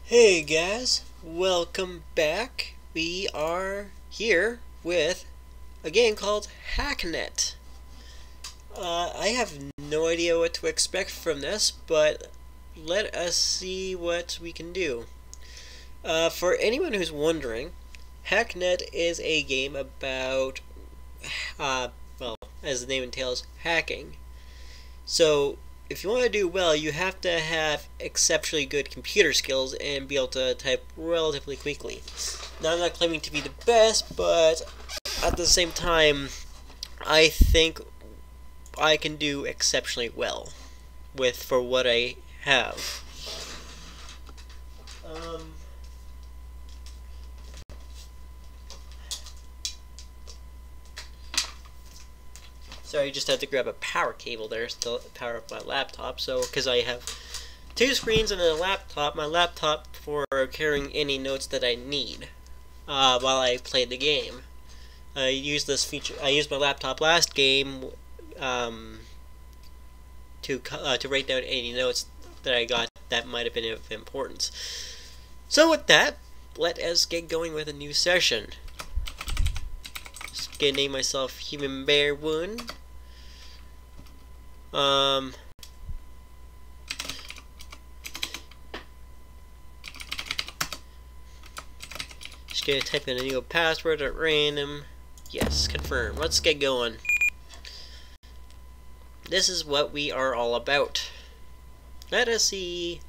Hey guys, welcome back. We are here with a game called Hacknet. I have no idea what to expect from this, but let us see what we can do. For anyone who's wondering, Hacknet is a game about, well, as the name entails, hacking. So, if you want to do well, you have to have exceptionally good computer skills and be able to type relatively quickly. Now, I'm not claiming to be the best, but at the same time, I think I can do exceptionally well for what I have. Sorry, I just had to grab a power cable there to power up my laptop. So, because I have two screens and a laptop, my laptop for carrying any notes that I need while I play the game. I used this feature. I used my laptop last game to write down any notes that I got that might have been of importance. So with that, let us get going with a new session. Just gonna name myself Human Bear 1. Just gonna type in a new password at random. Yes, confirm. Let's get going. This is what we are all about. Let us see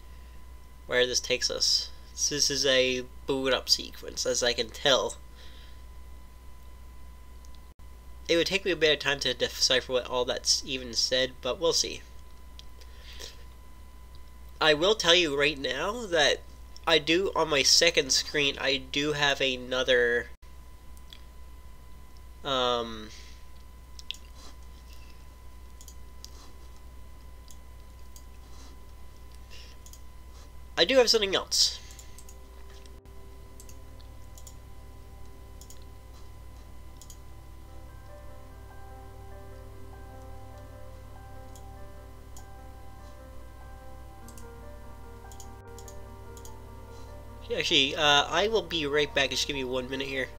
where this takes us. This is a boot up sequence, as I can tell. It would take me a bit of time to decipher what all that's even said, but we'll see. I will tell you right now that I do, on my second screen, I do have another I do have something else. Actually, I will be right back. Just give me 1 minute here.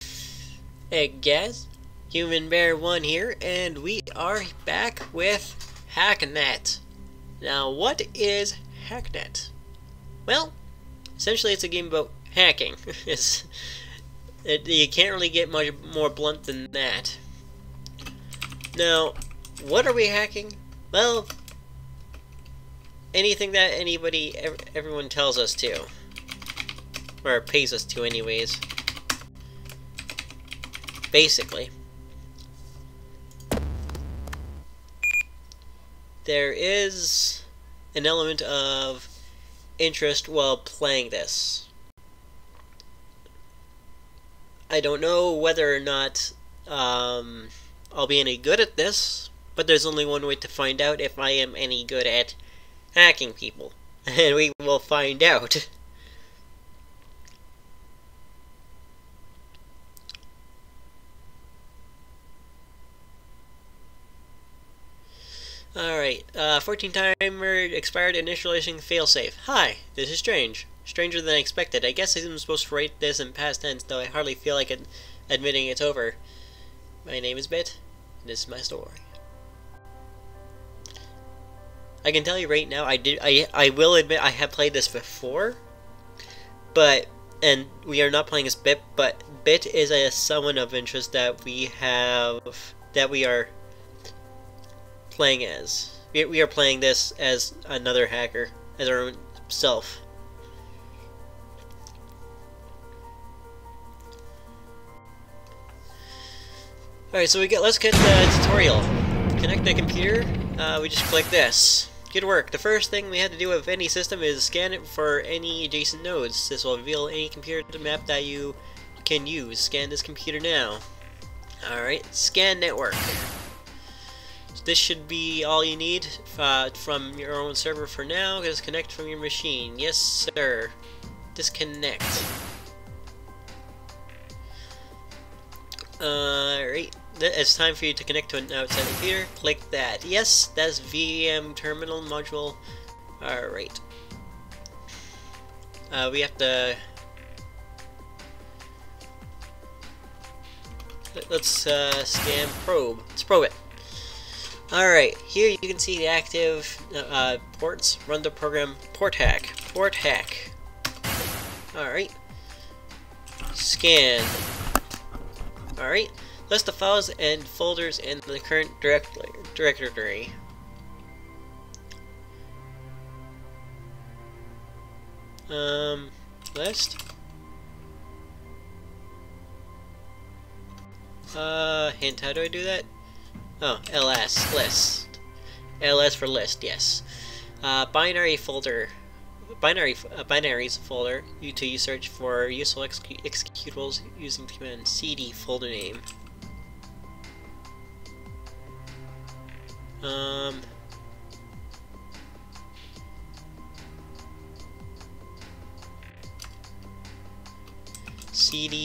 Hey guys, Human Bear 1 here, and we are back with Hacknet. Now, what is Hacknet? Well, essentially it's a game about hacking. You can't really get much more blunt than that. Now, what are we hacking? Well, anything that everyone tells us to. Or pays us to anyways. Basically. There is an element of interest while playing this. I don't know whether or not I'll be any good at this, but there's only one way to find out if I am any good at hacking people. And we will find out. Alright, 14 timer, expired initializing failsafe. Hi, this is strange. Stranger than I expected. I guess I'm supposed to write this in past tense, though I hardly feel like admitting it's over. My name is Bit, and this is my story. I can tell you right now, I will admit I have played this before, and we are not playing as Bit, but Bit is someone of interest that we are playing as. We are playing this as another hacker, as our own self. Alright, so let's get the tutorial. Connect the computer, we just click this. Good work. The first thing we have to do with any system is scan it for any adjacent nodes. This will reveal any computer map that you can use. Scan this computer now. Alright, scan network. This should be all you need from your own server for now. Just connect from your machine. Yes, sir. Disconnect. Alright. It's time for you to connect to an outside computer. Click that. Yes, that's VM terminal module. Alright. we have to... Let's scan probe. Let's probe it. Alright, here you can see the active ports. Run the program port hack. Port hack. Alright. Scan. Alright. List the files and folders in the current directory. List. Hint, how do I do that? Oh, ls, list. ls for list, yes. Binary folder. Binaries folder. You search for useful executables using the command cd folder name. cd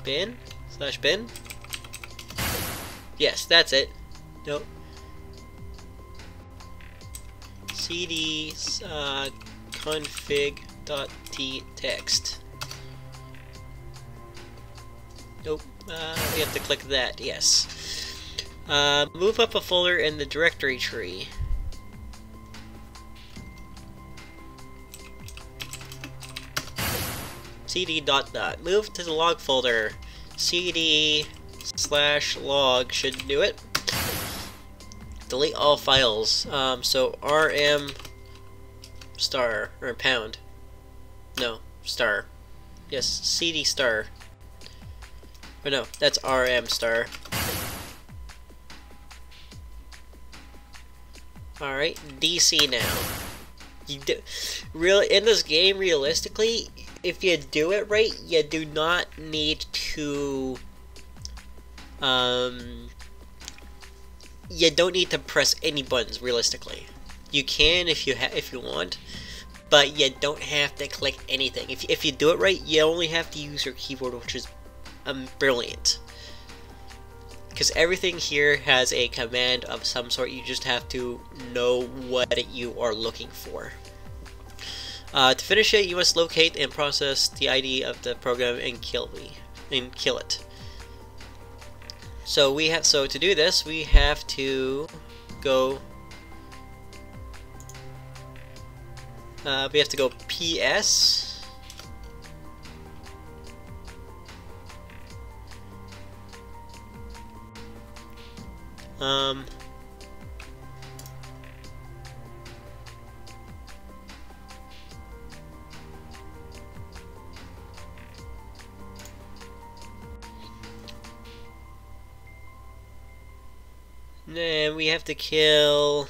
bin / bin. Yes, that's it. Nope. cd config.txt. Nope. We have to click that. Yes. Move up a folder in the directory tree. cd ... Move to the log folder. cd/log should do it. Delete all files. So rm star or pound. No, star. Yes, cd star. Or no, that's rm star. Alright, DC now. In this game, realistically, if you do it right, you do not need to you don't need to press any buttons realistically. You can if you want, but you don't have to click anything. If you do it right, you only have to use your keyboard, which is brilliant. Because everything here has a command of some sort. You just have to know what you are looking for. To finish it, you must locate and process the ID of the program and kill it. So to do this, we have to go. We have to go PS. And we have to kill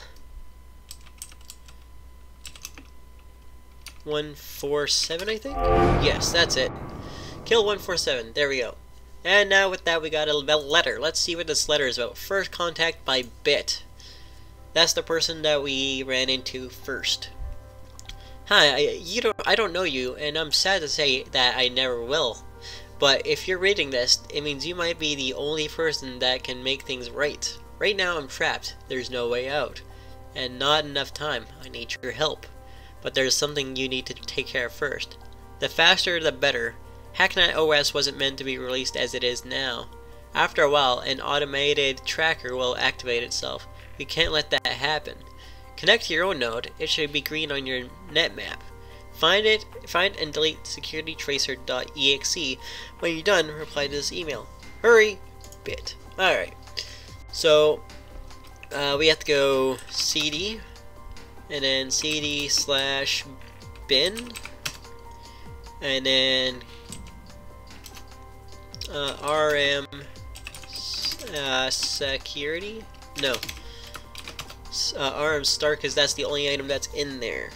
147, I think? Yes, that's it. Kill 147. There we go. And now with that, we got a letter. Let's see what this letter is about. First contact by Bit. That's the person that we ran into first. Hi, I don't know you, and I'm sad to say that I never will. But if you're reading this, it means you might be the only person that can make things right. Right now I'm trapped. There's no way out. And not enough time. I need your help. But there's something you need to take care of first. The faster the better. Hacknet OS wasn't meant to be released as it is now. After a while, an automated tracker will activate itself. We can't let that happen. Connect to your own node. It should be green on your net map. Find and delete securitytracer.exe. When you're done, reply to this email. Hurry! Bit. Alright. So, we have to go cd, and then cd/bin, and then rm security? No. rm star, because that's the only item that's in there.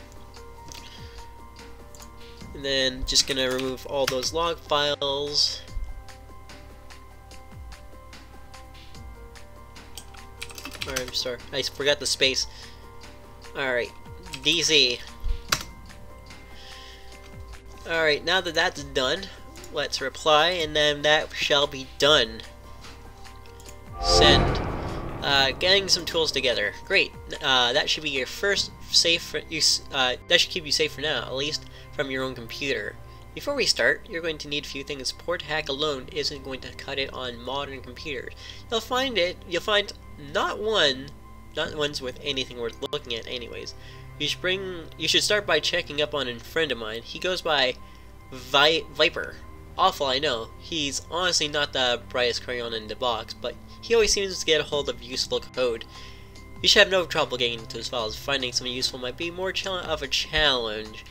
And then just gonna remove all those log files. I'm sorry, I forgot the space. Alright, DZ. Alright, now that that's done, let's reply, and then that shall be done. Send. Getting some tools together. Great. That should be your first safe for you. That should keep you safe for now, at least from your own computer. Before we start, you're going to need a few things. Port hack alone isn't going to cut it on modern computers. You'll find not ones with anything worth looking at anyways. You should start by checking up on a friend of mine. He goes by Viper. Awful, I know. He's honestly not the brightest crayon in the box, but he always seems to get a hold of useful code. You should have no trouble getting into his files. Finding something useful might be more of a challenge.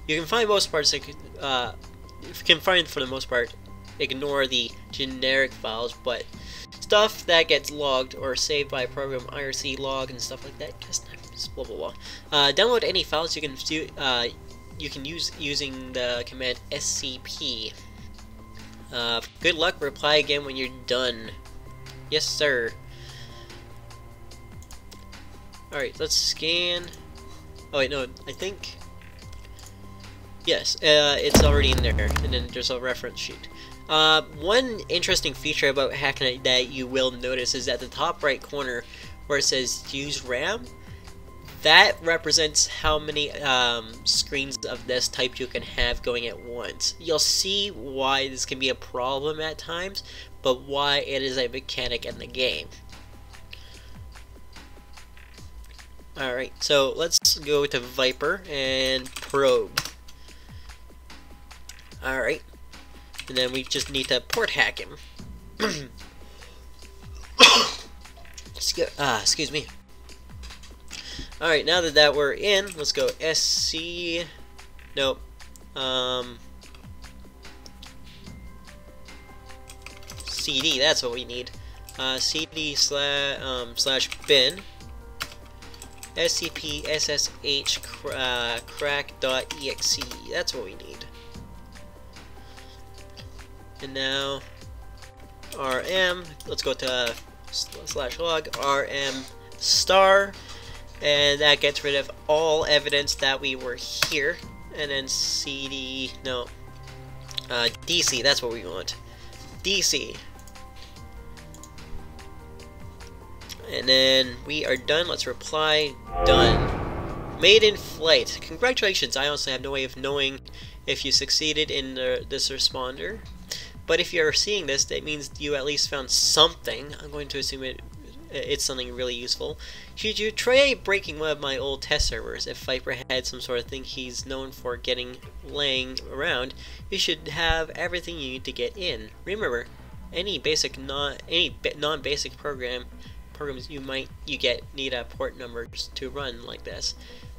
You can find most parts. For the most part, ignore the generic files, but stuff that gets logged or saved by a program, IRC log and stuff like that. Just blah blah blah. Download any files you can use using the command scp. Good luck. Reply again when you're done. Yes, sir. Alright, let's scan. Oh wait, no, I think. Yes, it's already in there, and then there's a reference sheet. One interesting feature about Hacknet that you will notice is at the top right corner where it says use RAM. That represents how many screens of this type you can have going at once. You'll see why this can be a problem at times, but why it is a mechanic in the game. Alright, so let's go to Viper and probe. Alright, and then we just need to port hack him. Excuse me. Alright, now that we're in, let's go SC. Nope. CD, that's what we need. CD slash bin. SCP SSH crack.exe. That's what we need. And now RM. Let's go to /log RM star. And that gets rid of all evidence that we were here. And then CD, no, DC, that's what we want. DC. And then we are done. Let's reply, done. Made in flight. Congratulations. I honestly have no way of knowing if you succeeded in this responder. But if you're seeing this, that means you at least found something. I'm going to assume it's something really useful. Should you try breaking one of my old test servers? If Viper had some sort of thing he's known for laying around, you should have everything you need to get in. Remember, any non-basic programs you need a port numbers to run like this.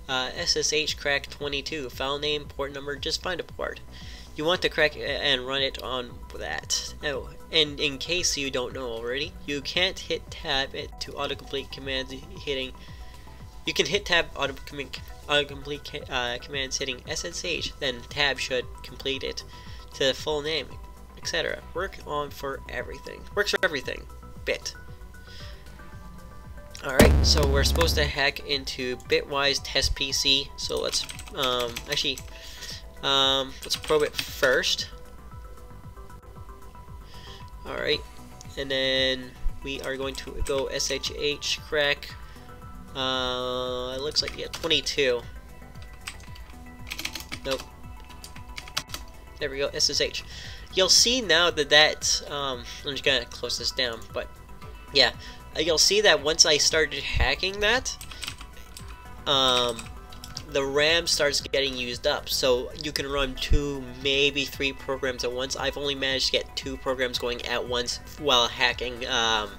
SSH crack 22 file name, port number, just find a port. You want to crack and run it on that. Oh, and in case you don't know already, you can't hit tab to autocomplete commands hitting. You can hit tab autocomplete commands hitting SSH, then tab should complete it to the full name, etc. Works for everything. Bit. Alright, so we're supposed to hack into Bitwise test PC. So let's let's probe it first. Alright, and then we are going to go SSH crack. It looks like 22. Nope. There we go, SSH. You'll see now that I'm just gonna close this down, but yeah, you'll see that once I started hacking that, the RAM starts getting used up, so you can run 2, maybe 3 programs at once. I've only managed to get 2 programs going at once while hacking a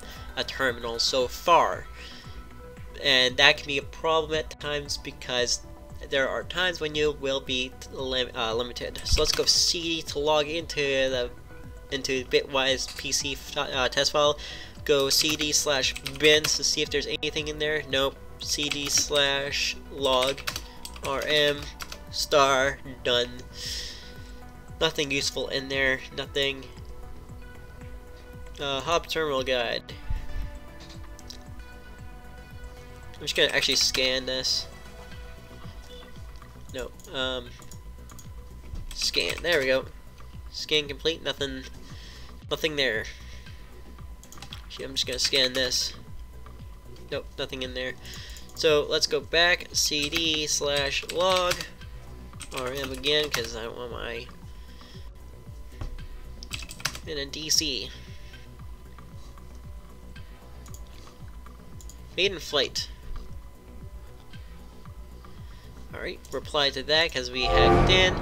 terminal so far, and that can be a problem at times because there are times when you will be limited. So let's go CD to log into Bitwise PC test file. Go CD/bin to see if there's anything in there. Nope. CD/log RM star, done. Nothing useful in there. Nothing. Hub terminal guide. I'm just gonna actually scan this. No. Scan. There we go. Scan complete. Nothing there. Actually, I'm just gonna scan this. Nope, nothing in there. So let's go back, cd/log rm again, because I want my in a DC. Maiden flight. Alright, reply to that because we hacked in.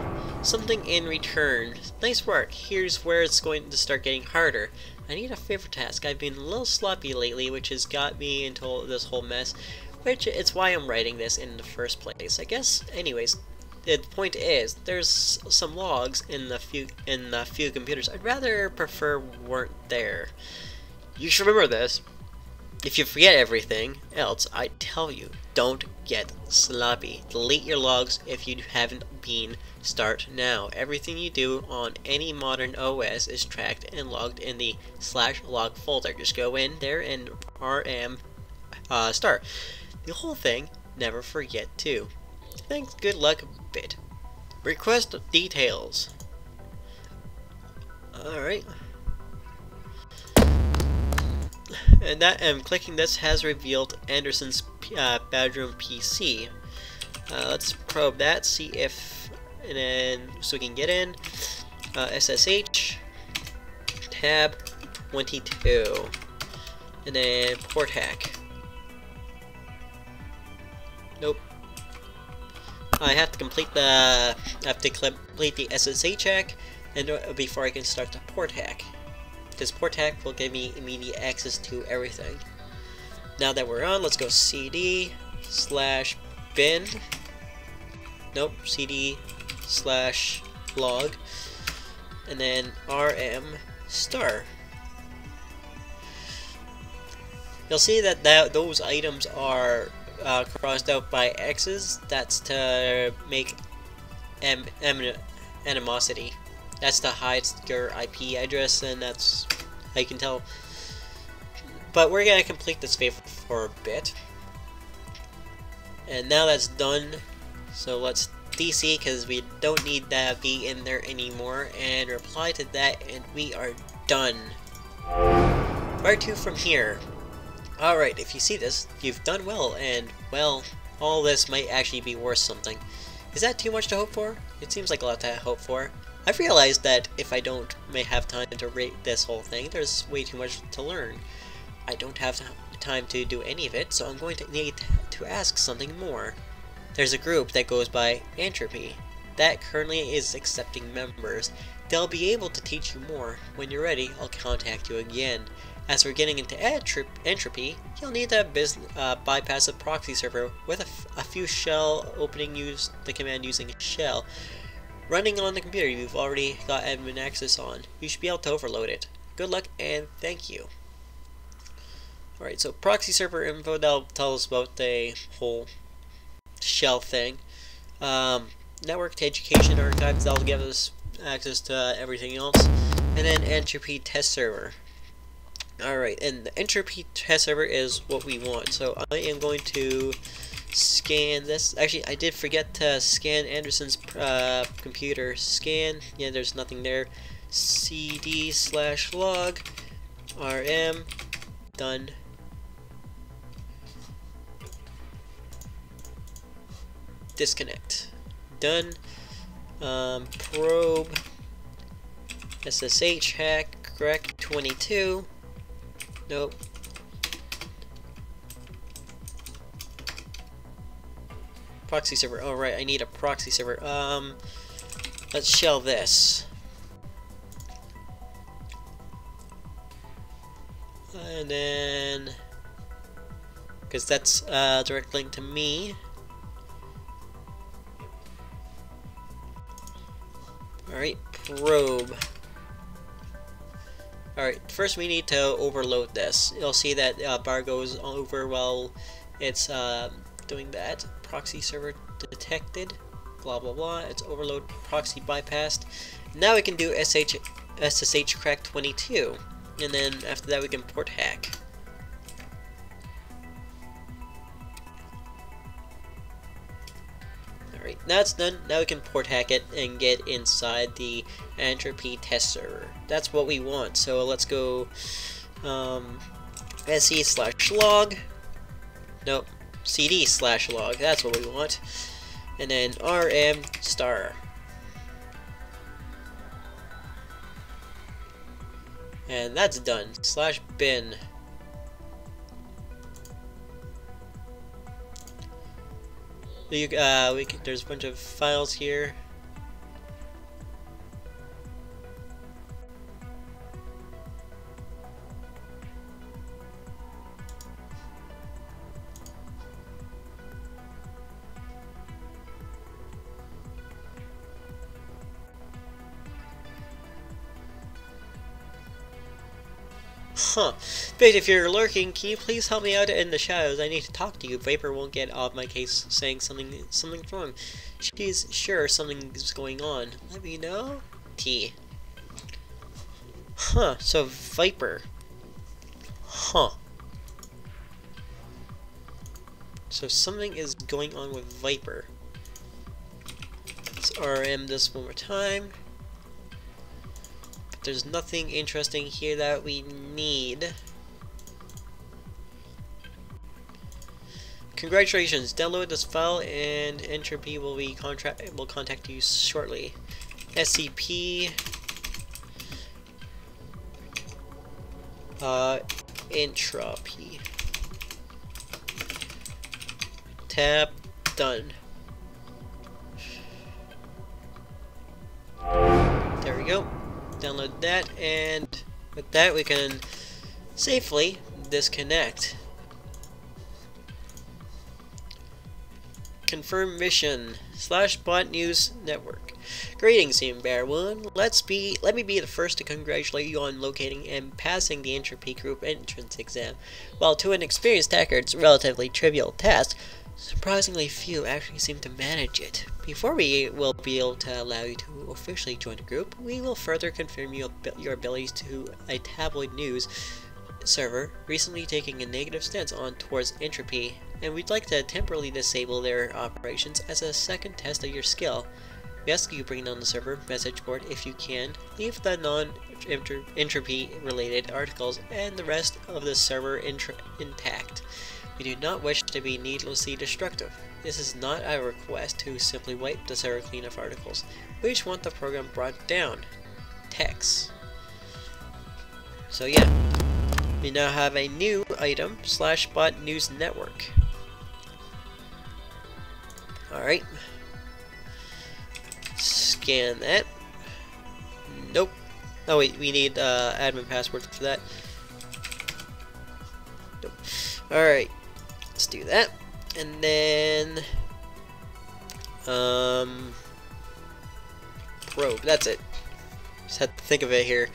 Something in return. Nice work. Here's where it's going to start getting harder. I need a favor task. I've been a little sloppy lately, which has got me into this whole mess. Which it's why I'm writing this in the first place. I guess, anyways, the point is, there's some logs in the few computers I'd rather prefer weren't there. You should remember this. If you forget everything else, I tell you, don't get sloppy. Delete your logs if you haven't been. Start now. Everything you do on any modern OS is tracked and logged in the /log folder. Just go in there and rm start. The whole thing, never forget to. Thanks, good luck, bit. Request details. Alright. And that clicking this has revealed Anderson's bedroom PC. Let's probe that, see if, and then so we can get in. SSH tab 22, and then port hack. Nope. I have to complete the SSH hack, and before I can start the port hack. This port hack will give me immediate access to everything. Now that we're on, let's go cd/bin. Nope, cd/log, and then rm star. You'll see that those items are crossed out by X's. That's to make animosity. That's to hide your IP address, and that's how you can tell. But we're gonna complete this favor for a bit. And now that's done, so let's DC, because we don't need that V in there anymore, and reply to that, and we are done. Where to from here? Alright, if you see this, you've done well, and, well, all this might actually be worth something. Is that too much to hope for? It seems like a lot to hope for. I've realized that if I may have time to rate this whole thing, there's way too much to learn. I don't have time to do any of it, so I'm going to need to ask something more. There's a group that goes by Entropy that currently is accepting members. They'll be able to teach you more. When you're ready, I'll contact you again. As we're getting into Entropy, you'll need to bypass a proxy server with a few shell opening the command using shell. Running on the computer you've already got admin access on. You should be able to overload it. Good luck and thank you. Alright, so proxy server info, that'll tell us about the whole shell thing. Network to education archives, that'll give us access to everything else. And then Entropy test server. Alright, and the Entropy test server is what we want. So I am going to scan this. Actually, I did forget to scan Anderson's computer. Scan. Yeah, there's nothing there. cd/log rm. Done. Disconnect. Done. Probe. SSH hack. Correct. 22. Nope. Proxy server. Oh right, I need a proxy server. Let's shell this. And then, because that's a direct link to me. Alright, probe. Alright, first we need to overload this. You'll see that bar goes over while it's doing that. Proxy server detected, blah blah blah. It's overload proxy bypassed. Now we can do SSH crack 22, and then after that we can port hack. Alright, now it's done. Now we can port hack it and get inside the Entropy test server. That's what we want. So let's go se/log. Nope. cd/log, that's what we want. And then rm star. And that's done. /bin. There's a bunch of files here. Huh. But if you're lurking, can you please help me out in the shadows? I need to talk to you. Viper won't get off my case saying something's wrong. She's sure something is going on. Let me know. T. Huh. So Viper. Huh. So something is going on with Viper. Let's RM this one more time. There's nothing interesting here that we need. Congratulations! Download this file and Entropy will contact you shortly. SCP Entropy. Tab done. There we go. Download that, and with that we can safely disconnect. Confirm mission /bot news network. Greetings, Team Bear One. Let me be the first to congratulate you on locating and passing the Entropy Group entrance exam. While to an experienced hacker it's a relatively trivial task, surprisingly few actually seem to manage it. Before we will be able to allow you to officially join the group, we will further confirm your abilities to a tabloid news server recently taking a negative stance on towards Entropy, and we'd like to temporarily disable their operations as a second test of your skill. We ask you bring down the server message board if you can, leave the non-Entropy related articles and the rest of the server intact. We do not wish to be needlessly destructive. This is not a request to simply wipe the server clean of articles. We just want the program brought down. Text. So yeah, we now have a new item /bot news network. Alright. Scan that. Nope. Oh wait, we need admin password for that. Nope. Alright. Let's do that. And then probe, that's it. Just had to think of it here.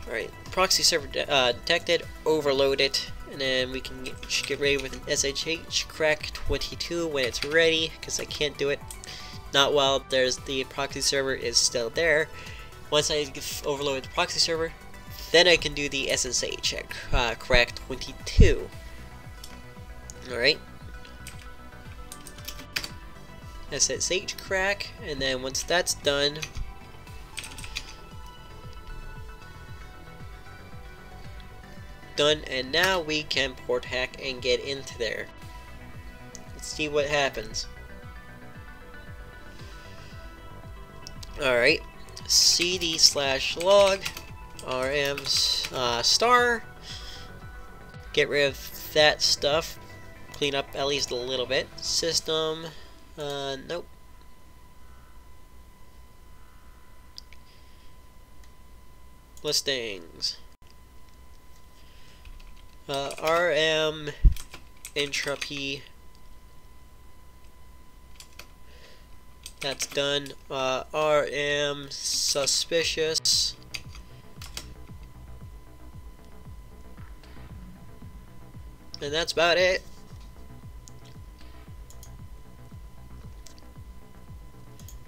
Alright, proxy server detected, overload it, and then we can get ready with an SSH crack 22 when it's ready, because I can't do it not while the proxy server is still there. Once I overload the proxy server, then I can do the SSH at crack 22. Alright. SSH crack, and then once that's done, and now we can port hack and get into there. Let's see what happens. Alright. cd/log rm star. Get rid of that stuff. Clean up at least a little bit. System, nope. Listings. RM Entropy. That's done. RM suspicious. And that's about it.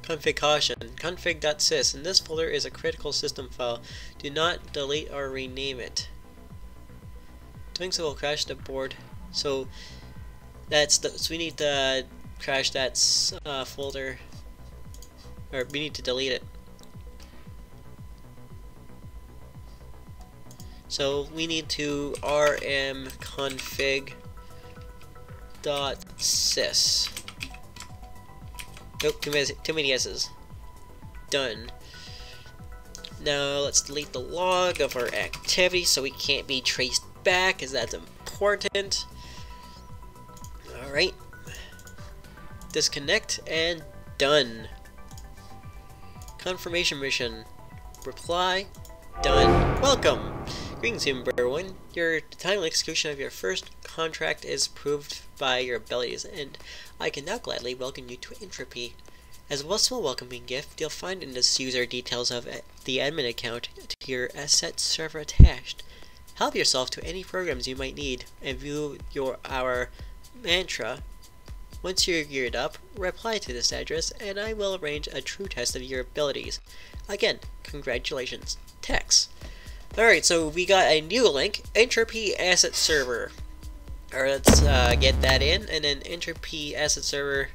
Config caution. Config.sys. In this folder is a critical system file. Do not delete or rename it. Doing so will crash the board. So so we need to crash that folder, or we need to delete it. So we need to rm config x.sys. Nope, too many s's. Done. Now let's delete the log of our activity so we can't be traced back, because that's important. Alright. Disconnect and done. Confirmation mission. Reply. Done. Welcome! Greetings, everyone. Your timely execution of your first contract is proved by your abilities, and I can now gladly welcome you to Entropy. As well as a small welcoming gift, you'll find in this user details of the admin account to your asset server attached. Help yourself to any programs you might need, and view our mantra. Once you're geared up, reply to this address, and I will arrange a true test of your abilities. Again, congratulations. Tex. Alright, so we got a new link, Entropy Asset Server. Alright, let's get that in, and then Entropy Asset Server,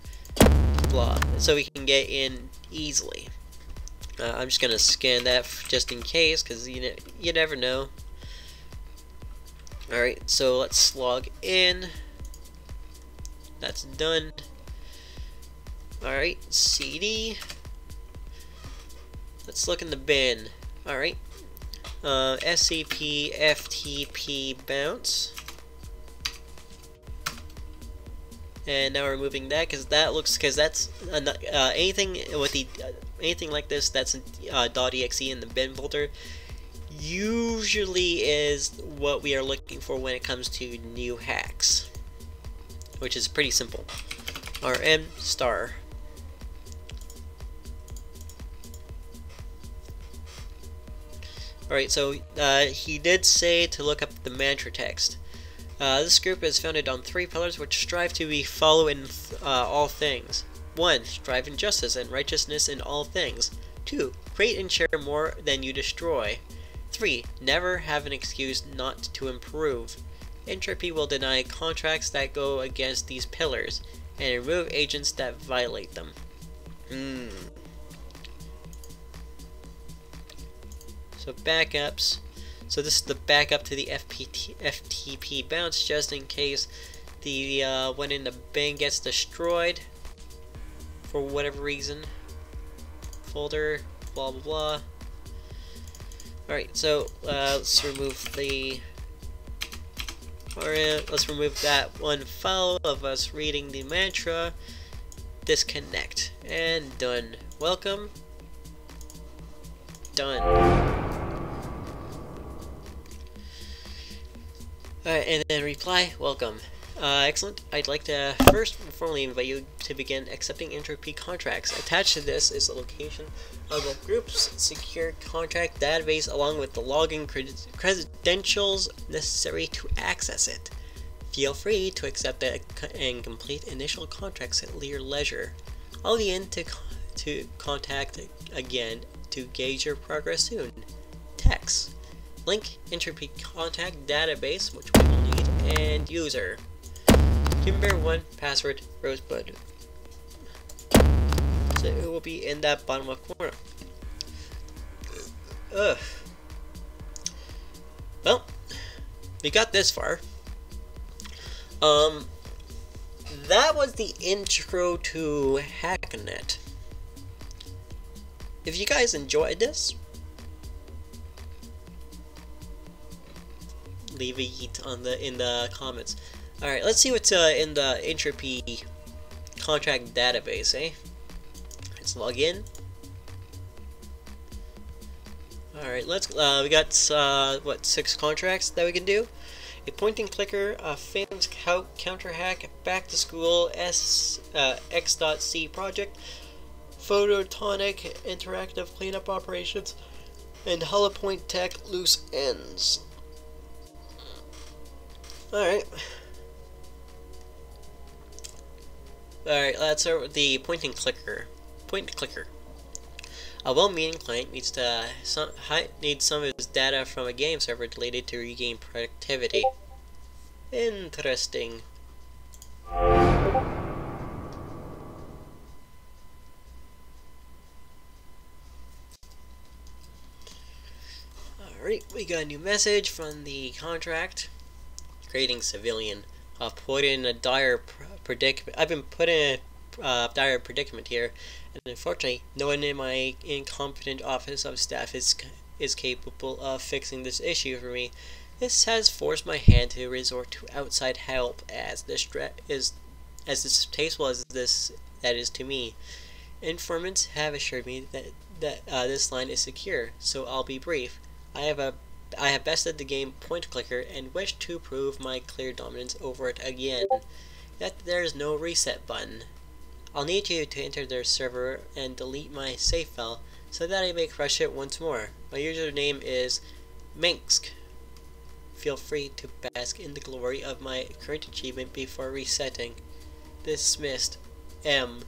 blah, so we can get in easily. I'm just gonna scan that just in case, because you never know. Alright, so let's log in. That's done. Alright, CD. Let's look in the bin. Alright. SCP FTP bounce. And now we're moving that because that's anything with the anything like this that's .exe in the bin folder usually is what we are looking for when it comes to new hacks, which is pretty simple. RM star. Alright, so he did say to look up the mantra text. This group is founded on 3 pillars which strive to be followed in all things. 1. Strive in justice and righteousness in all things. 2. Create and share more than you destroy. 3. Never have an excuse not to improve. Entropy will deny contracts that go against these pillars, and remove agents that violate them. So backups. So this is the backup to the FTP bounce, just in case the one in the bin gets destroyed for whatever reason. Folder, blah blah blah. Alright, so let's remove the let's remove that one file of us reading the mantra. Disconnect and done. Welcome. Done. Alright, and then reply, welcome. Excellent. I'd like to first formally invite you to begin accepting Entropy contracts. Attached to this is the location of the group's secure contract database along with the login credentials necessary to access it. Feel free to accept and complete initial contracts at your leisure. I'll be in to contact again to gauge your progress soon. Text. Link, Entropy contact database, which we will need, and user. Kimber1, password, Rosebud. So it will be in that bottom left corner. Ugh. Well, we got this far. That was the intro to Hacknet. If you guys enjoyed this, leave a yeet in the comments. Alright, let's see what's in the Entropy contract database, eh? Let's log in. Alright, let's we got what, 6 contracts that we can do? A pointing clicker, a famous counter hack, back to school, X.C project, photonic interactive cleanup operations, and Hollow Point Tech loose ends. Alright. Alright, let's start with the pointing clicker. Point clicker. A well-meaning client needs some of his data from a game server deleted to regain productivity. Interesting. Alright, we got a new message from the contract. Creating civilian put in a dire predicament. I've been put in a dire predicament here, and unfortunately, no one in my incompetent office of staff is capable of fixing this issue for me. This has forced my hand to resort to outside help, as distasteful as that is to me. Informants have assured me that this line is secure, so I'll be brief. I have bested the game point clicker and wish to prove my clear dominance over it again. Yet there is no reset button. I'll need you to enter their server and delete my save file so that I may crush it once more. My username is Minsk. Feel free to bask in the glory of my current achievement before resetting. Dismissed. M.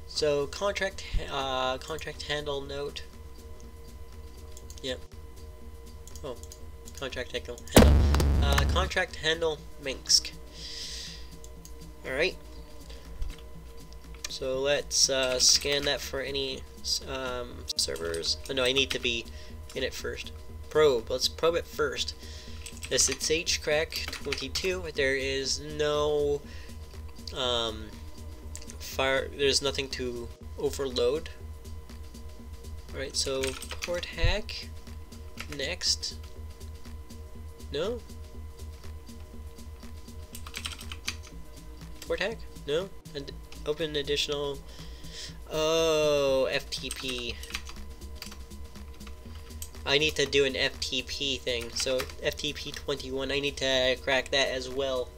So contract handle note. Yep. Oh, contract handle. Contract handle Minsk. All right. So let's scan that for any servers. Oh, no, I need to be in it first. Probe. Let's probe it first. This is HCrack22. There is no there's nothing to overload. Alright, so port hack next. No? Port hack? No? And open additional. Oh, FTP. I need to do an FTP thing. So FTP 21, I need to crack that as well.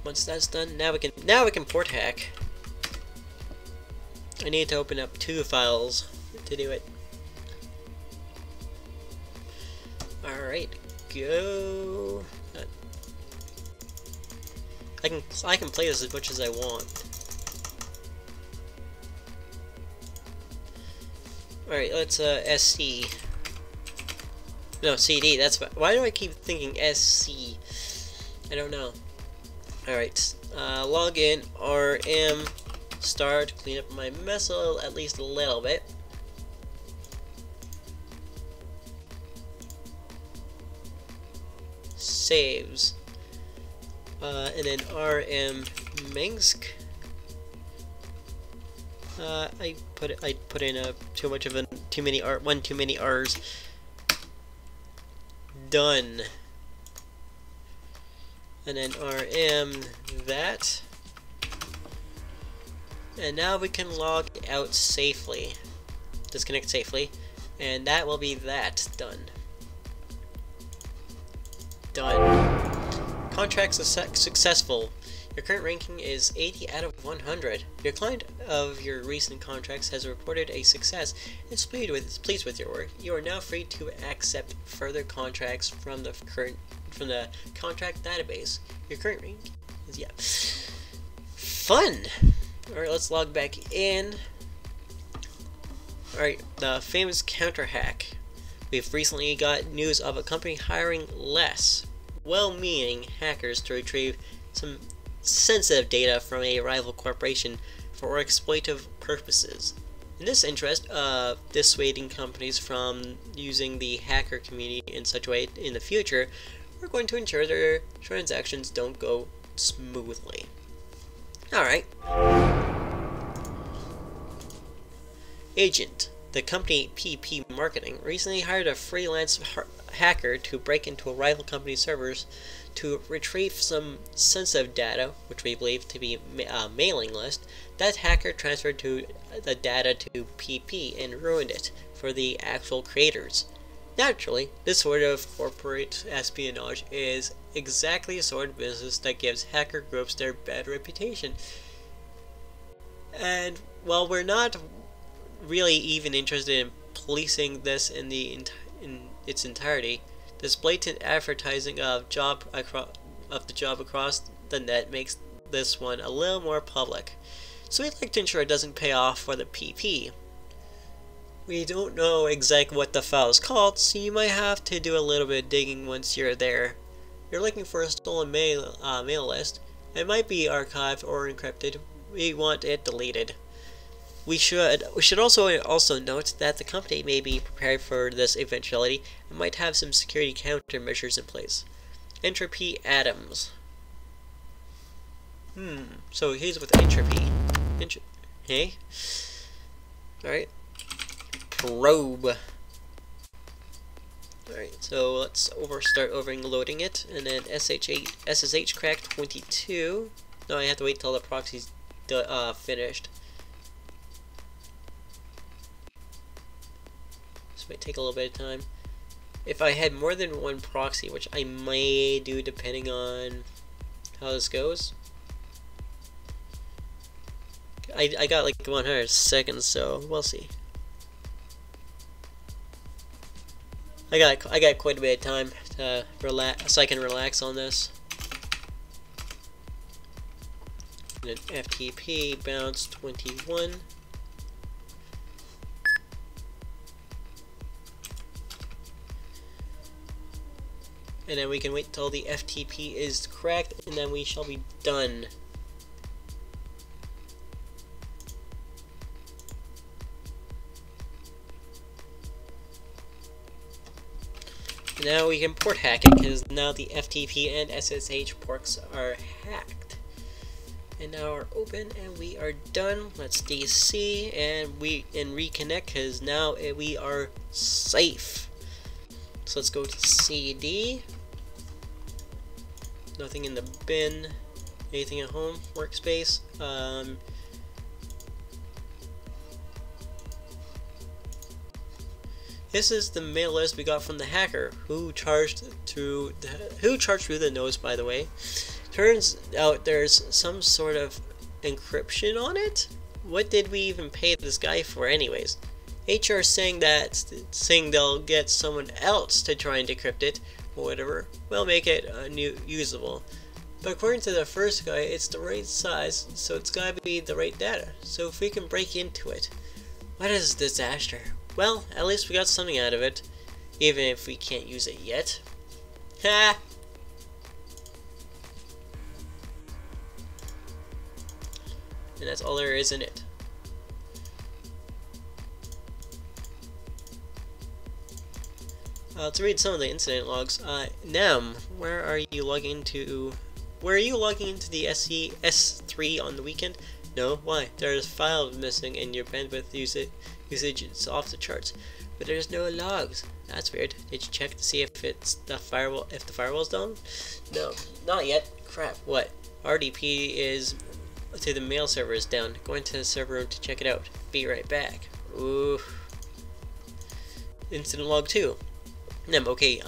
Once that's done, now we can port hack. I need to open up 2 files to do it. Alright, go. I can play this as much as I want. Alright, let's SC. No, CD, that's why do I keep thinking SC? I don't know. Alright, log in, RM, start, clean up my mess at least a little bit. Saves. And then RM Minsk. I put in too many R's. Done. And then RM that. And now we can log out safely. Disconnect safely. And that will be that. Done. Done. Contract successful. Your current ranking is 80 out of 100. Your client of your recent contracts has reported a success and is pleased with your work. You are now free to accept further contracts from the contract database. Your current rank is fun. All right, let's log back in. All right, the famous counter hack. We've recently got news of a company hiring less well-meaning hackers to retrieve some sensitive data from a rival corporation for exploitative purposes. In this interest of dissuading companies from using the hacker community in such a way in the future, we're going to ensure their transactions don't go smoothly. Alright. Agent. The company PP Marketing recently hired a freelance hacker to break into a rival company's servers to retrieve some sensitive data, which we believe to be a mailing list. That hacker transferred the data to PP and ruined it for the actual creators. Naturally, this sort of corporate espionage is exactly the sort of business that gives hacker groups their bad reputation. And while we're not really even interested in policing this in its entirety, this blatant advertising of the job across the net makes this one a little more public. So we'd like to ensure it doesn't pay off for the PP. We don't know exactly what the file is called, so you might have to do a little bit of digging once you're there. You're looking for a stolen mail list. It might be archived or encrypted, We want it deleted. We should also note that the company may be prepared for this eventuality and might have some security countermeasures in place. Entropy atoms. So here's with entropy. Hey? Alright. Probe. Alright, so let's start overloading it, and then SSH crack 22. No, I have to wait till the proxy's finished. This might take a little bit of time. If I had more than one proxy, which I may do depending on how this goes. I got like 100 seconds, so we'll see. I got quite a bit of time to relax, so I can relax on this. And then FTP bounce 21. And then we can wait till the FTP is cracked, and then we shall be done. Now we can port hack it, because now the FTP and SSH ports are hacked. And now we're open and we are done. Let's DC and reconnect, because now we are safe. So let's go to CD. Nothing in the bin. Anything at home? Workspace. This is the mail list we got from the hacker who charged through the nose, by the way. Turns out there's some sort of encryption on it. What did we even pay this guy for anyways? HR saying they'll get someone else to try and decrypt it or whatever. We'll make it usable. But according to the first guy, it's the right size, so it's gotta be the right data. So if we can break into it, what is a disaster? Well, at least we got something out of it, even if we can't use it yet. Ha! And that's all there is in it. To read some of the incident logs, Nem, where are you logging into? Were you logging into the S3 on the weekend? No, why? There's files missing and your bandwidth usage is off the charts, but there's no logs. That's weird. Did you check to see if it's the firewall? If the firewall's down? No, not yet. Crap. What? RDP is to the mail server is down. Going to the server room to check it out. Be right back. Ooh. Incident log 2. Okay.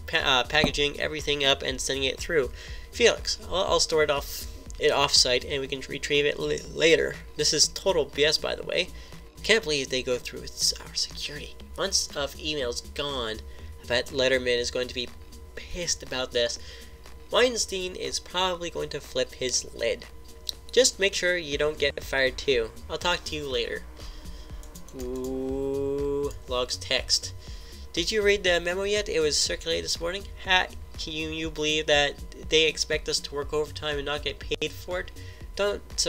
Packaging everything up and sending it through. Felix, I'll store it offsite and we can retrieve it later. This is total BS, by the way. Can't believe they go through with our security. Months of emails gone. I bet Letterman is going to be pissed about this. Weinstein is probably going to flip his lid. Just make sure you don't get fired too. I'll talk to you later. Ooh, logs text. Did you read the memo yet? It was circulated this morning. Can you believe that they expect us to work overtime and not get paid for it? Doesn't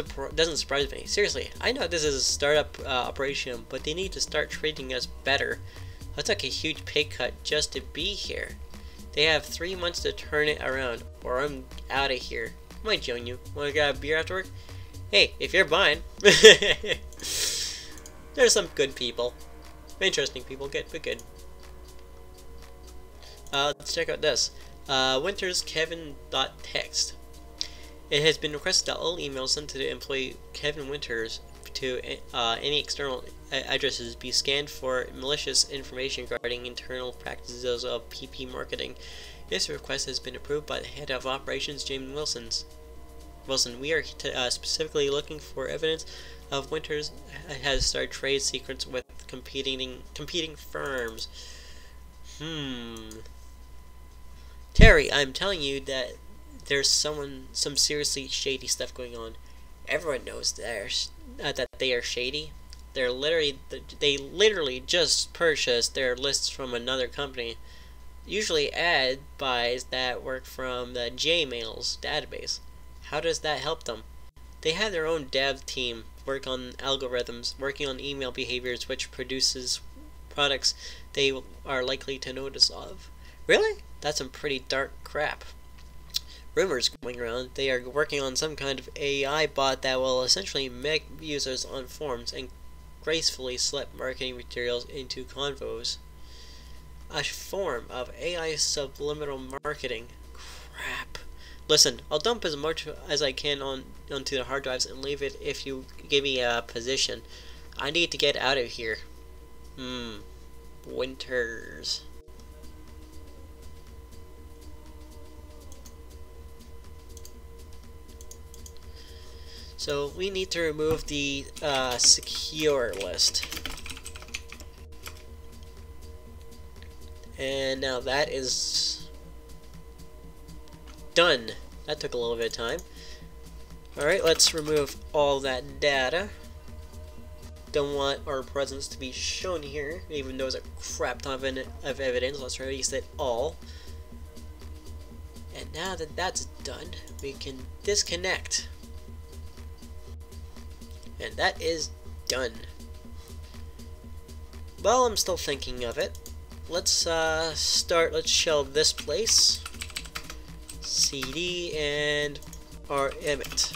surprise me. Seriously, I know this is a startup operation, but they need to start treating us better. I took a huge pay cut just to be here. They have 3 months to turn it around, or I'm out of here. I might join you. Wanna grab a beer after work? Hey, if you're buying. There's some good people. Interesting people, but good. Let's check out this. Winters Kevin.text. It has been requested that all emails sent to the employee Kevin Winters to any external addresses be scanned for malicious information regarding internal practices of PP marketing. This request has been approved by the head of operations, James Wilson. We are specifically looking for evidence of Winters has started trade secrets with competing firms. Terry, I'm telling you that there's some seriously shady stuff going on. Everyone knows that they are shady. They literally just purchased their lists from another company, usually ad buys that work from the Gmail's database. How does that help them? They have their own dev team work on algorithms, working on email behaviors, which produces products they are likely to notice of. Really? That's some pretty dark crap. Rumors going around they are working on some kind of AI bot that will essentially make users on forums and gracefully slip marketing materials into convos. A form of AI subliminal marketing. Crap. Listen, I'll dump as much as I can onto the hard drives and leave it if you give me a position. I need to get out of here. Winters. So we need to remove the secure list. And now that is done. That took a little bit of time. Alright, let's remove all that data. Don't want our presence to be shown here, even though there's a crap ton of evidence. Let's release it all. And now that that's done, we can disconnect. And that is done. Well, I'm still thinking of it. Let's let's shelve this place. CD and our emit.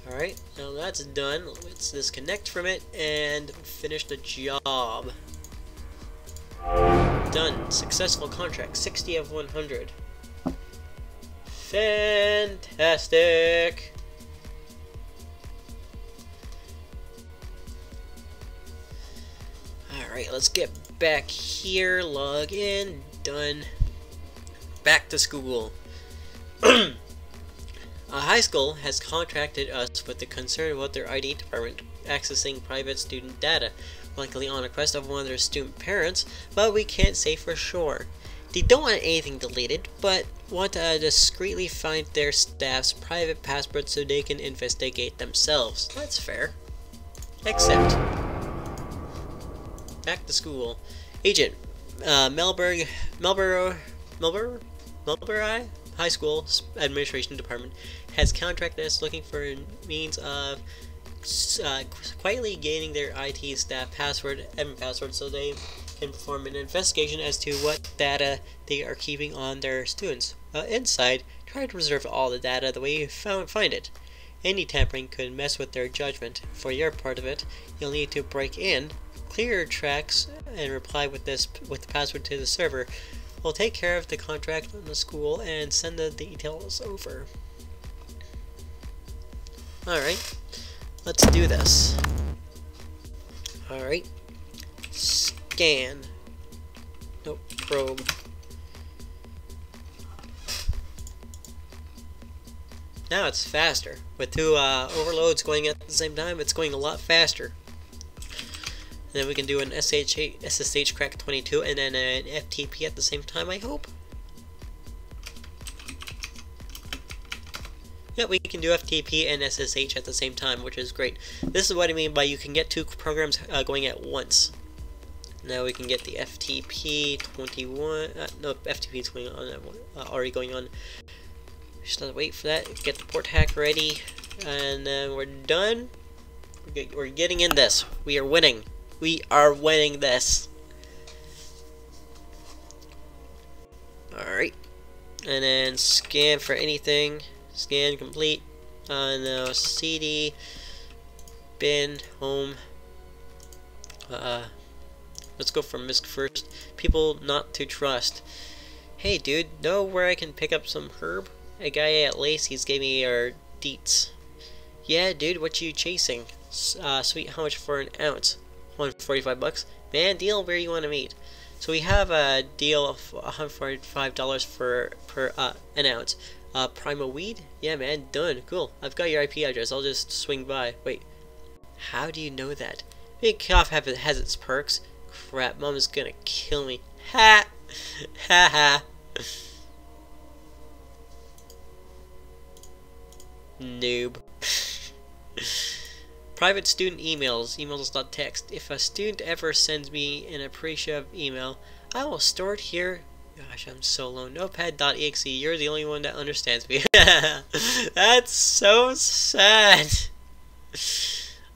Alright, now that's done. Let's disconnect from it and finish the job. Done. Successful contract. 60 of 100. Fantastic! Alright, let's get back here. Log in. Done. Back to school. A high school has contracted us with the concern about their ID department accessing private student data, likely on a request of one of their student parents, but we can't say for sure. They don't want anything deleted, but want to discreetly find their staff's private passwords so they can investigate themselves. That's fair. Except, back to school. Agent, Melbury High School Administration Department has contracted us looking for a means of quietly gaining their IT staff admin password so they can perform an investigation as to what data they are keeping on their students. Inside, try to reserve all the data the way you find it. Any tampering could mess with their judgment. For your part of it, you'll need to break in, clear your tracks, and reply with the password to the server. We'll take care of the contract on the school and send the details over. Alright, let's do this. Alright. Scan. Nope, probe. Now it's faster. With two overloads going at the same time, it's going a lot faster. And then we can do an SSH crack 22 and then an FTP at the same time, I hope. Yeah, we can do FTP and SSH at the same time, which is great. This is what I mean by you can get two programs going at once. Now we can get the FTP 21, no, FTP 21 already going on. Just have to wait for that, get the port hack ready, and then we're done. We're getting in this. We are winning. We are winning this. Alright. And then scan for anything. Scan complete. Now CD. Bin. Home. Let's go for MISC first. People not to trust. Hey dude, know where I can pick up some herb? A guy at Lacey's gave me our deets. Yeah dude, what you chasing? Sweet, how much for an ounce? $145. Man, deal where you want to meet. So we have a deal of $145 per an ounce. Primo weed? Yeah man, done. Cool. I've got your IP address. I'll just swing by. Wait. How do you know that? Big cough has its perks. Crap, mom is gonna kill me. Ha! Ha ha. Noob. Private student emails. Emails.txt. If a student ever sends me an appreciative email, I will store it here Gosh, I'm so alone. Notepad.exe, you're the only one that understands me. That's so sad.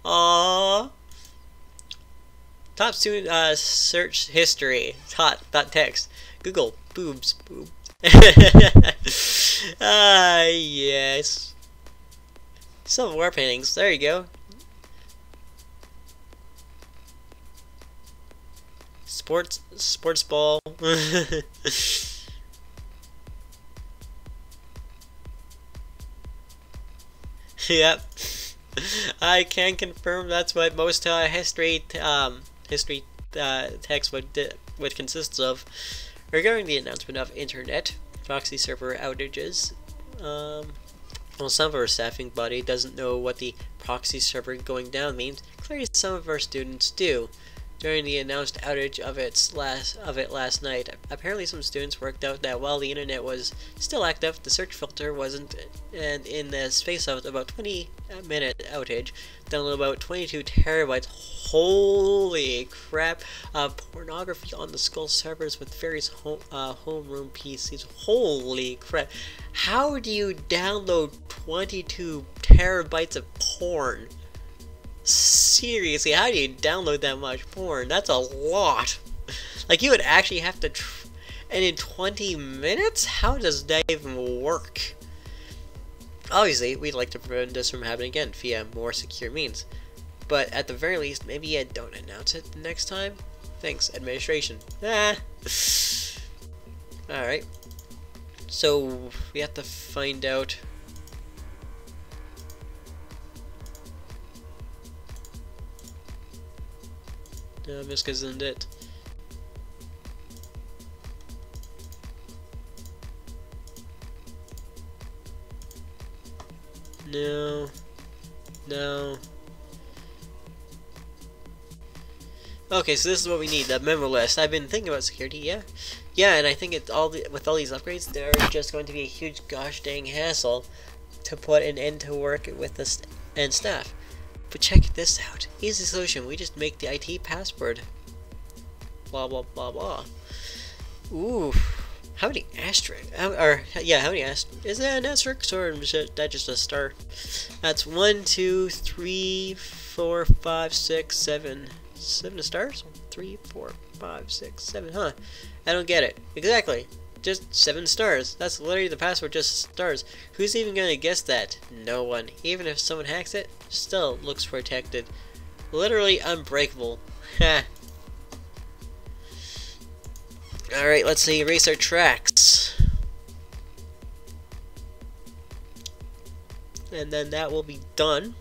Aww. Top student search history. Hot.text. Google. Boobs. Boob. Yes. Some war paintings. There you go. Sports ball. Yep. I can confirm that's what most history text would consist of. Regarding the announcement of internet proxy server outages, well, some of our staffing body doesn't know what the proxy server going down means. Clearly, some of our students do. During the announced outage of it last night, apparently some students worked out that while the internet was still active, the search filter wasn't, and in the space of about 20-minute outage, downloaded about 22 terabytes. Holy crap! Pornography on the school servers with various homeroom PCs. Holy crap! How do you download 22 terabytes of porn? Seriously, how do you download that much porn? That's a lot. Like, you would actually have to and in 20 minutes? How does that even work? Obviously, we'd like to prevent this from happening again via more secure means. But at the very least, maybe you don't announce it the next time. Thanks, administration. Ah. Alright. So, we have to find out... No, this isn't it. No. No. Okay, so this is what we need, the memo list. I've been thinking about security, yeah? Yeah, and I think with all these upgrades, they're just going to be a huge gosh dang hassle to put an end to work with the and staff. But check this out. Easy solution. We just make the IT password. Blah blah blah blah. Ooh, how many asterisks? How many asterisks? Is that an asterisk or is that just a star? That's 1, 2, 3, 4, 5, 6, 7. 7 stars? 3, 4, 5, 6, 7. Huh? I don't get it. Exactly. Just 7 stars. That's literally the password, just stars. Who's even gonna guess that? No one. Even if someone hacks it, still looks protected. Literally unbreakable. Ha. Alright, let's see. Erase our tracks. And then that will be done.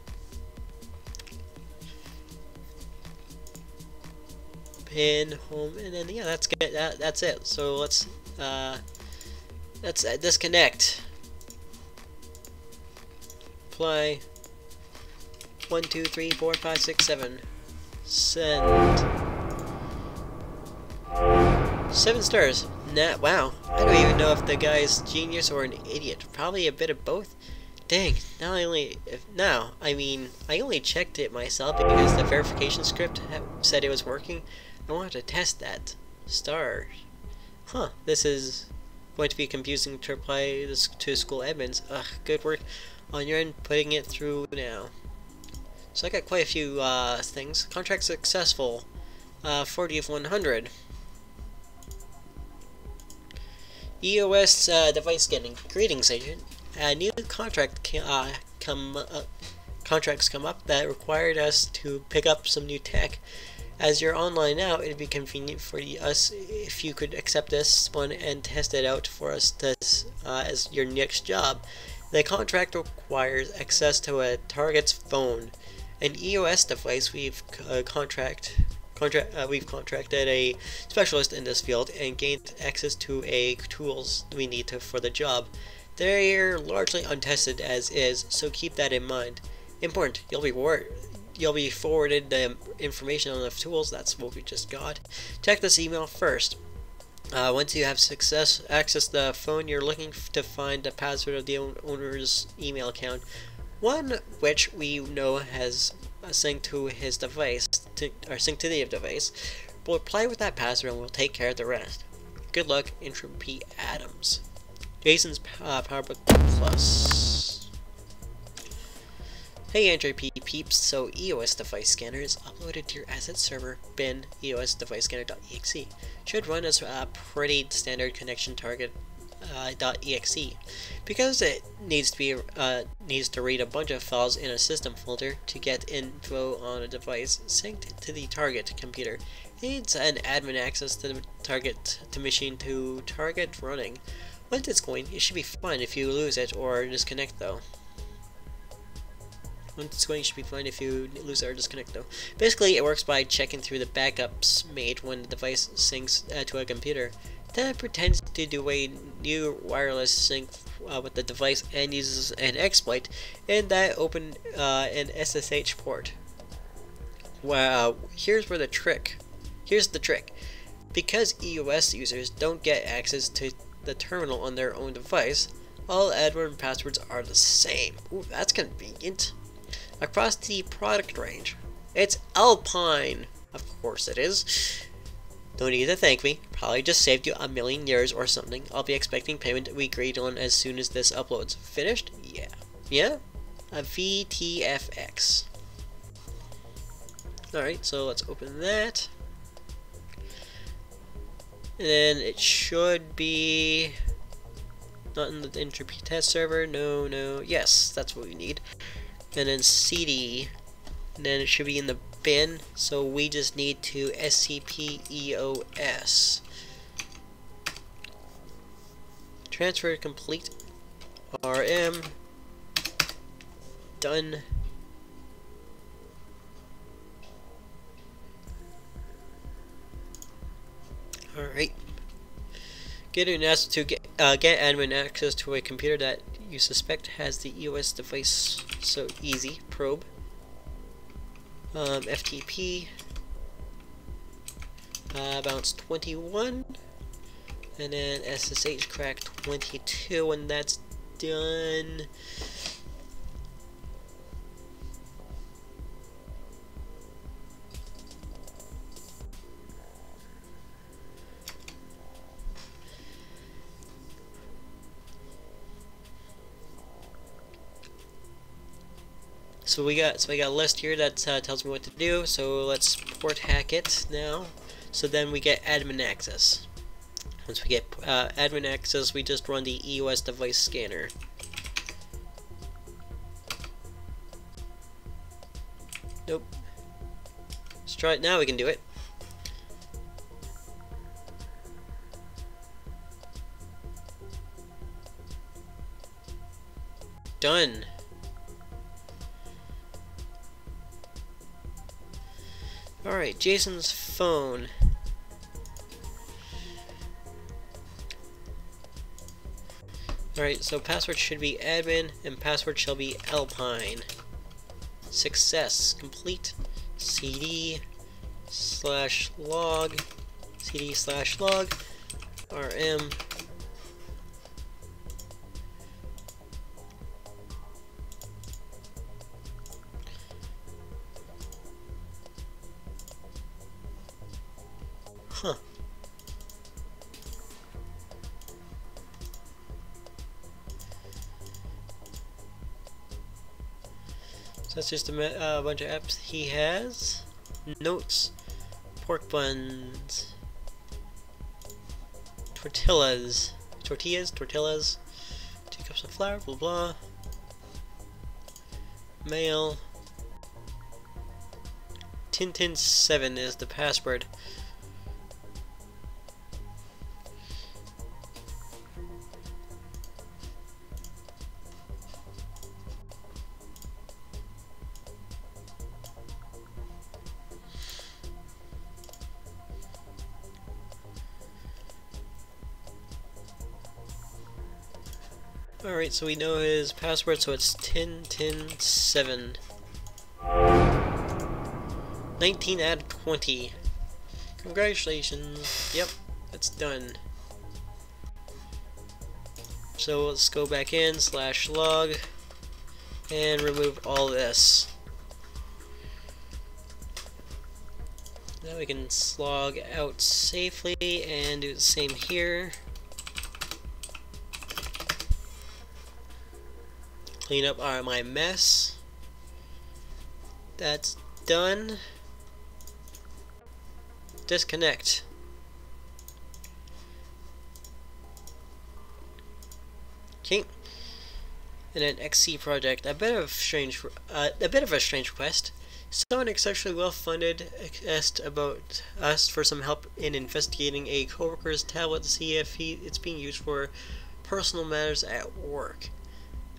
Pin home, and then yeah, that's good. That's it. So let's disconnect. Play. 1, 2, 3, 4, 5, 6, 7. Send. 7 stars. Nah, wow. I don't even know if the guy is genius or an idiot. Probably a bit of both. Dang. I only checked it myself because the verification script said it was working. I wanted to test that. Stars. Huh. This is going to be confusing to apply this to school admins. Ugh. Good work on your end putting it through now. So I got quite a few things. Contract successful. 40 of 100. EOS device scanning. Greetings, agent. A new contracts come up that required us to pick up some new tech. As you're online now, it'd be convenient for us if you could accept this one and test it out for us as your next job. The contract requires access to a target's phone. An EOS device we've contracted a specialist in this field and gained access to a tools we need for the job. They're largely untested as is, so keep that in mind. Important, you'll be forwarded the information on the tools. That's what we just got. Check this email first. Once you have access the phone, you're looking to find the password of the owner's email account, one which we know has synced to his device, synced to the device. We'll reply with that password and we'll take care of the rest. Good luck, Entropy Adams. Jason's PowerBook Plus. Hey Entropy peeps, so EOS device scanner is uploaded to your asset server bin EOS device scanner.exe. Should run as a pretty standard connection target .exe. Because it needs to read a bunch of files in a system folder to get info on a device synced to the target computer. It needs an admin access to the target machine to target running. Once it's going, it should be fine if you lose it or disconnect though. Once it's going, it should be fine if you lose it or disconnect though. Basically, it works by checking through the backups made when the device syncs to a computer. Then it pretends to do a new wireless sync with the device and uses an exploit in that open an SSH port. Wow, here's the trick. Because EOS users don't get access to the terminal on their own device, all admin passwords are the same. Ooh, that's convenient. Across the product range, it's Alpine. Of course it is. No need to thank me. Probably just saved you €1,000,000 or something. I'll be expecting payment we agreed on as soon as this uploads. Finished? Yeah. Yeah? A VTFX. Alright, so let's open that. And then it should be not in the Entropy test server. No. Yes, that's what we need. And then CD. And then it should be in the bin, so we just need to SCP-EOS. Transfer complete. RM. Done. Alright. Get admin access to a computer that you suspect has the EOS device. So easy. Probe. FTP. Bounce 21. And then SSH crack 22, and that's done. So we got a list here that tells me what to do. So let's port hack it now. So then we get admin access. Once we get admin access, we just run the EOS device scanner. Nope. Let's try it now. We can do it. Done. Alright, Jason's phone. Alright, so password should be admin and password shall be Alpine. Success. Complete. CD/log. CD/log. RM. Huh. So that's just a bunch of apps he has. Notes. Pork buns. Tortillas. 2 cups of flour, blah blah. Mail. Tintin7 is the password. Alright, so we know his password, so it's Tintin7. 19 out of 20. Congratulations. Yep, that's done. So let's go back in, /log, and remove all this. Now we can slog out safely and do the same here. Clean up my mess. That's done. Disconnect. Okay. And then XC project, a bit of a strange request. Someone exceptionally well-funded asked about us for some help in investigating a coworker's tablet to see if it's being used for personal matters at work.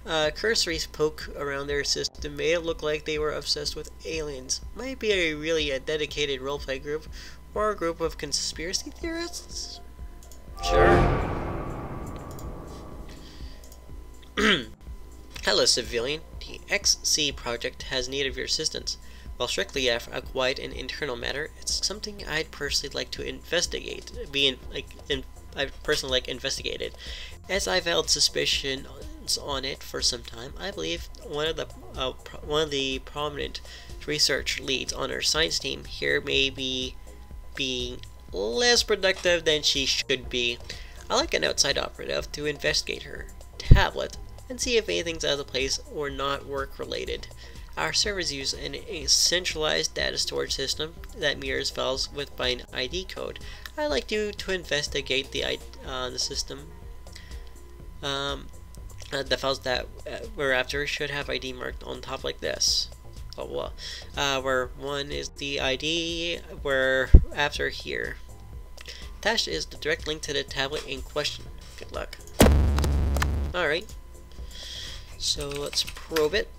Cursory poke around their system made it look like they were obsessed with aliens. Might be a dedicated roleplay group, or a group of conspiracy theorists? Sure. Hello, civilian. The XC project has need of your assistance. While strictly a quiet and internal matter, it's something I'd personally like to investigate. I'd personally like investigated, as I've held suspicions on it for some time. I believe one of the prominent research leads on our science team here may be being less productive than she should be. I'd like an outside operative to investigate her tablet and see if anything's out of place or not work related. Our servers use a centralized data storage system that mirrors files by an ID code. I'd like you to investigate the system. The files that we're after should have ID marked on top like this. Oh well. Where one is the ID, we're after here. Attached is the direct link to the tablet in question. Good luck. Alright. So let's probe it.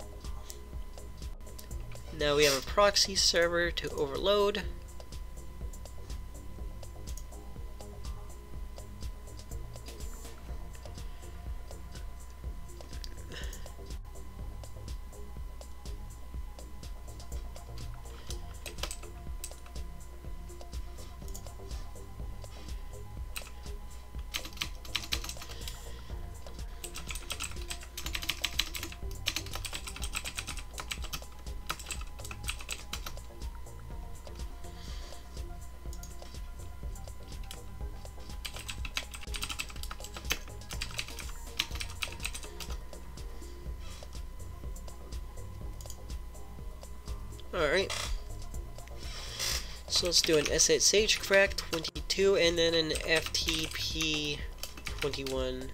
Now we have a proxy server to overload. Alright. So let's do an SSH crack 22 and then an FTP 21.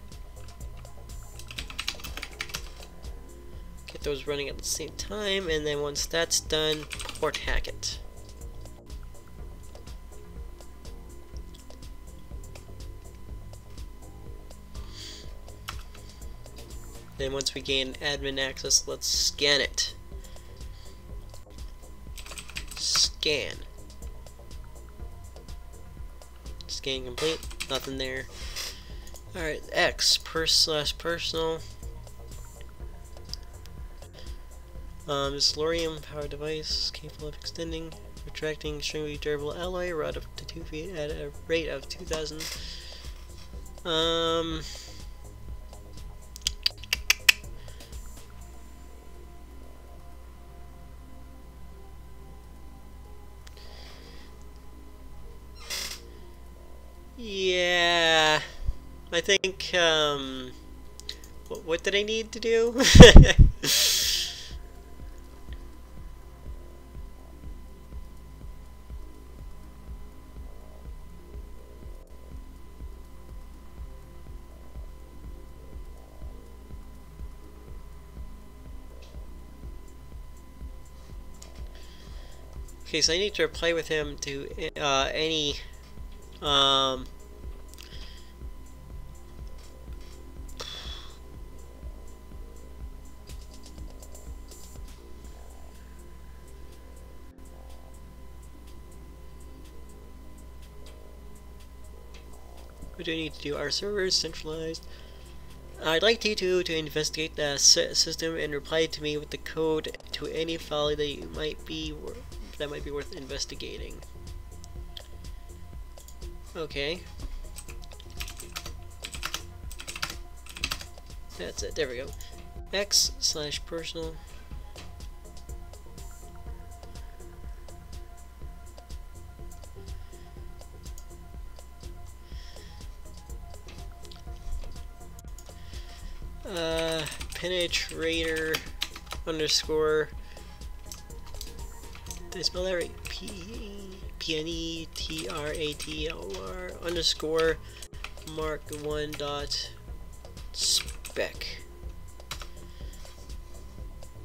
Get those running at the same time, and then once that's done, port Hacknet. Then once we gain admin access, let's scan it. Scan. Scan complete. Nothing there. Alright, X personal. This Lorium power device capable of extending, retracting extremely durable alloy rod up to 2 feet at a rate of 2,000. Yeah, I think, what did I need to do? Okay, so I need to reply with him to, any, what do I need to do? Our server is centralized. I'd like you to investigate the system and reply to me with the code to any file that might be worth investigating. Okay. That's it. There we go. X/personal. Penetrator underscore. Did I spell that right? Penetratr underscore mark1 dot spec.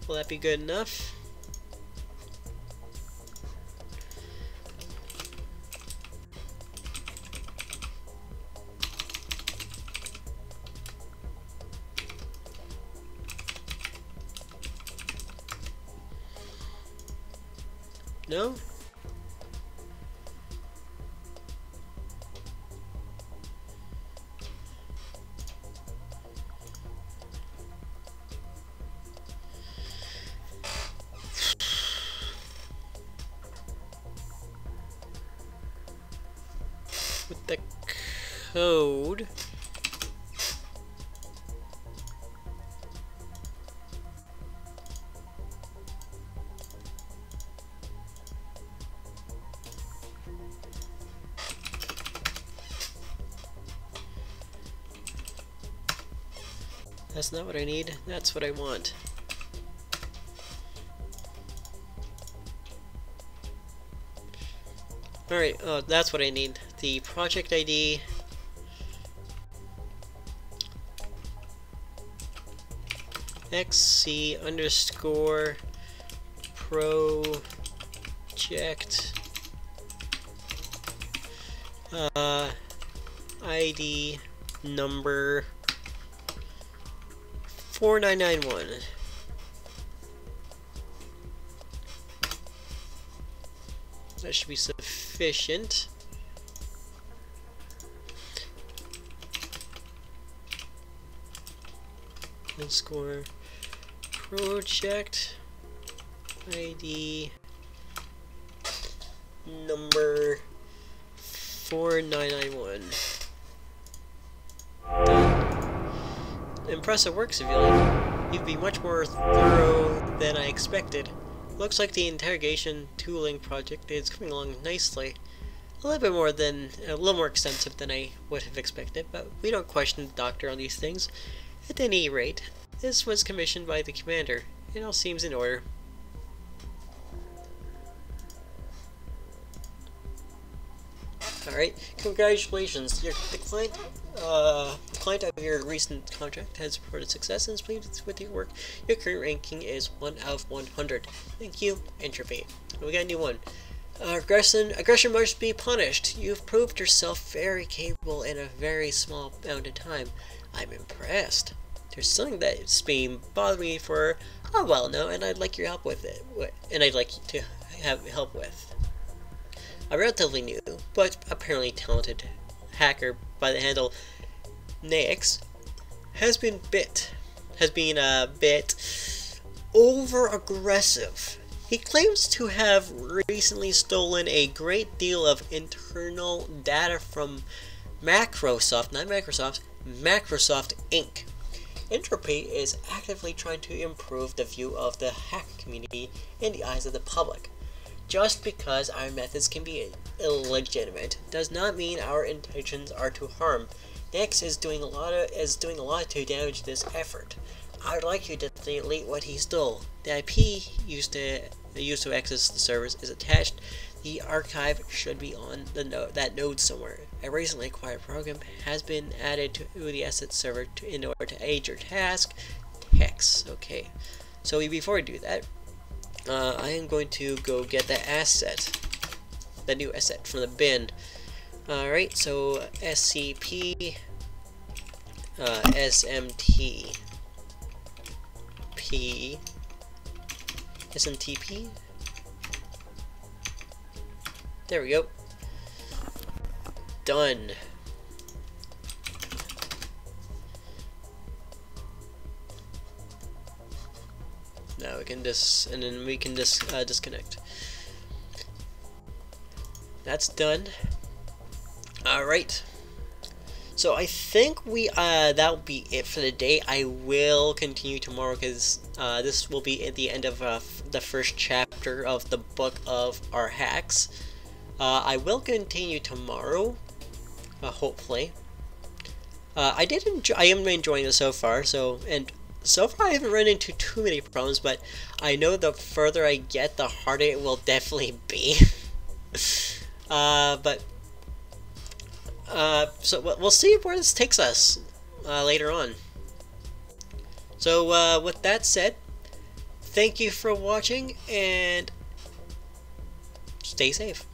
Will that be good enough? No? With the code. That's not what I need, that's what I want. Alright, oh, that's what I need. The project ID. XC underscore project ID number 4991. That should be sufficient. Underscore project ID number 4991. Impressive work, civilian. You'd be much more thorough than I expected. Looks like the interrogation tooling project is coming along nicely. A little more extensive than I would have expected, but we don't question the doctor on these things. At any rate, this was commissioned by the commander. It all seems in order. Alright, congratulations. The client of your recent contract has reported success and is pleased with your work. Your current ranking is 1 out of 100. Thank you, Entropy. We got a new one. Aggression must be punished. You've proved yourself very capable in a very small amount of time. I'm impressed. There's something that's been bothering me for a while now, and I'd like your help with it. And I'd like you to have help with. A relatively new, but apparently talented hacker by the handle Nix has been a bit over-aggressive. He claims to have recently stolen a great deal of internal data from Microsoft Inc. Entropy is actively trying to improve the view of the hack community in the eyes of the public. Just because our methods can be illegitimate does not mean our intentions are to harm. Nix is doing a lot to damage this effort. I'd like you to delete what he stole. The IP used to access the servers is attached. The archive should be on that node somewhere. A recently acquired program has been added to the asset server in order to aid your task. Text. Okay. So before we do that, I am going to go get the new asset from the bin. Alright, so SCP SMTP SMTP. There we go. Done. Now we can disconnect. That's done. Alright. So I think that'll be it for the day. I will continue tomorrow because this will be at the end of the first chapter of the book of our hacks. I will continue tomorrow, hopefully. I am enjoying this so far. And so far I haven't run into too many problems, but I know the further I get, the harder it will definitely be. But so we'll see where this takes us later on. So with that said, thank you for watching and stay safe.